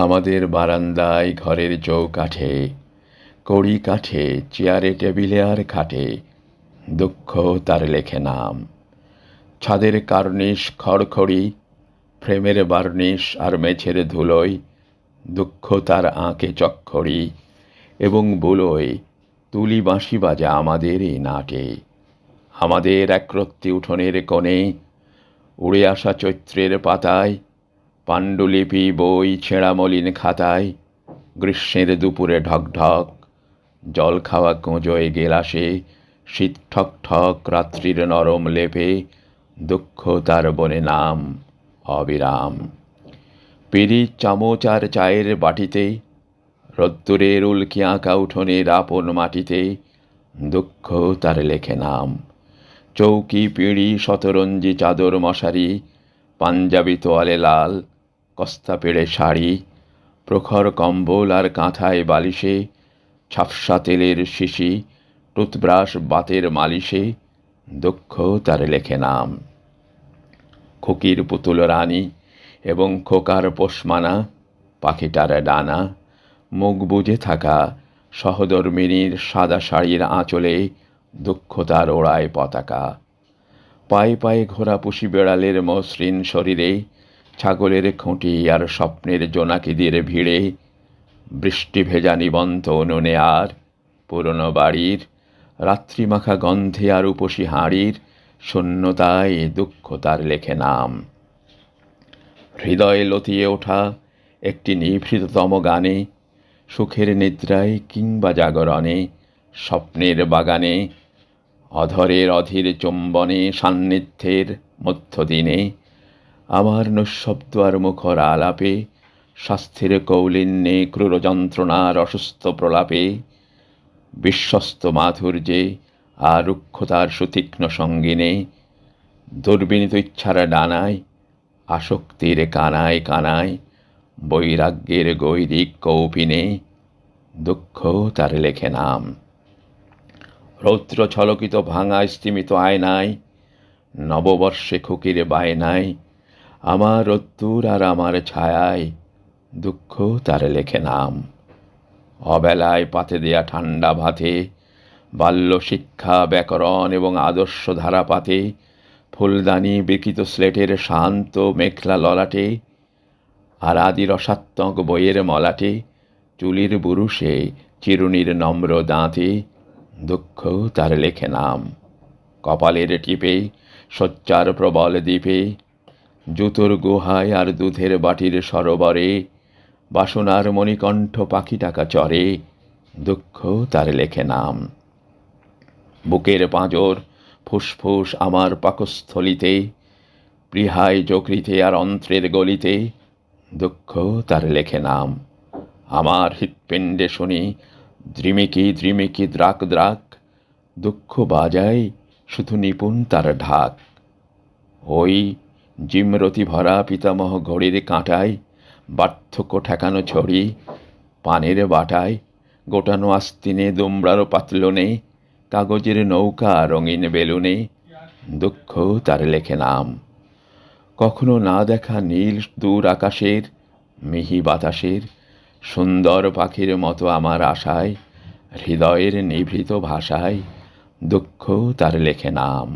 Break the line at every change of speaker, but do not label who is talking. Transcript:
আমাদের বারান্দায় ঘরের চৌকাঠে, কড়ি কাঠে, চেয়ারে টেবিলে আর খাটে দুঃখ তার লেখে নাম। ছাদের কার্নিশ খড়খড়ি, ফ্রেমের বার্নিশ আর মেঝের ধুলোয় দুঃখ তার আঁকে চক্ষরি এবং বুলোয় তুলি বাঁশি বাজা আমাদের এই নাটে। আমাদের একরত্তি উঠোনের কোণে উড়ে আসা চৈত্রের পাতায়, পাণ্ডুলিপি বই ছেঁড়া মলিন খাতায়, গ্রীষ্মের দুপুরে ঢকঢক জল খাওয়া কোঁজোয় গেলাসে, শীত ঠক ঠক রাত্রির নরম লেপে দুঃখ তার বনে নাম অবিরাম। পিরিচ চামচ আর চায়ের বাটিতে, রোদ্দুরের উল্কি আঁকা উঠোনের আপন মাটিতে দুঃখ তার লেখে নাম। চৌকি পিঁড়ি শতরঞ্জি চাদর মশারি, পাঞ্জাবি তোয়ালে লাল, কস্তা পেড়ে শাড়ি, প্রখর কম্বল আর কাঁথায় বালিশে, ঝাপসা তেলের শিশি, টুথব্রাশ বাতের মালিশে দুঃখ তার লেখে নাম। খুকির পুতুল রানী এবং খোকার পোষমানা, পাখিটার ডানা, মুখ বুজে থাকা সহধর্মিণীর সাদা শাড়ির আঁচলে দুঃখ তার ওড়ায় পতাকা। পায়ে পায়ে ঘোরা পুষি বেড়ালের মসৃণ শরীরে, ছাগলের খুঁটি আর স্বপ্নের জোনাকিদের ভিড়ে, বৃষ্টি ভেজা নিবন্ত উনুনে আর পুরনো বাড়ির রাত্রিমাখা গন্ধে আর উপসী হাঁড়ির শূন্যতায় দুঃখ তার লেখে নাম। হৃদয়ে লতিয়ে ওঠা একটি নিভৃততম গানে, সুখের নিদ্রায় কিংবা জাগরণে, স্বপ্নের বাগানে, অধরের অধীর চুম্বনে, সান্নিধ্যের মধ্যদিনে, আমার নৈঃশব্দ আর মুখর আলাপে, স্বাস্থ্যের কৌলিন্যে, ক্রূর যন্ত্রণার অসুস্থ প্রলাপে, বিশ্বস্ত মাধুর্যে আর রুক্ষতার সুতীক্ষ্ণ সঙ্গিনে, দুর্বিনীত ইচ্ছার ডানায়, আসক্তির কানায় কানায়, বৈরাগ্যের গৈরিক কৌপিনে দুঃখ তার লেখে নাম। রৌদ্র ছলকিত ভাঙা স্তিমিত আয়নায়, নববর্ষে খুকির বায়নায়, আমার রোদ্দুর আর আমার ছায়ায় দুঃখ তার লেখে নাম। অবেলায় পাতে দেয়া ঠান্ডা ভাতে, বাল্য শিক্ষা ব্যাকরণ এবং আদর্শ ধারাপাতে, ফুলদানি বিকৃত স্লেটের শান্ত মেঘলা ললাটে, আর আদি রসাত্মক বইয়ের মলাটে, চুলির বুরুষে চিরুনির নম্র দাঁতে দুঃখ তার লেখে নাম। কপালের টিপে শয্যার প্রবল দ্বীপে, জুতোর গুহায় আর দুধের বাটির সরোবরে, বাসনার মণিকণ্ঠ পাখি টাকা চরে দুঃখ তার লেখে নাম। বুকের পাঁজর ফুসফুস আমার পাকস্থলিতে, প্রিহায় যকৃতে আর অন্ত্রের গলিতে দুঃখ তার লেখে নাম। আমার হৃৎপিণ্ডে শুনি দ্রিমিকি দ্রিমিকি দ্রাক দ্রাক, দুঃখ বাজায় শুধু নিপুণ তার ঢাক। ওই জিমরতি ভরা পিতামহ ঘড়ির কাঁটায়, বার্ধক্য ঠেকানো ছড়ি, পানের বাটায়, গোটানো আস্তিনে দুমড়ারো পাতলনে, কাগজের নৌকা রঙিন বেলুনে দুঃখ তার লেখে নাম। কখনো না দেখা নীল দূর আকাশের, মিহি বাতাসের, সুন্দর পাখির মতো আমার আশায়, হৃদয়ের নিভৃত ভাষায় দুঃখ তার লেখে নাম।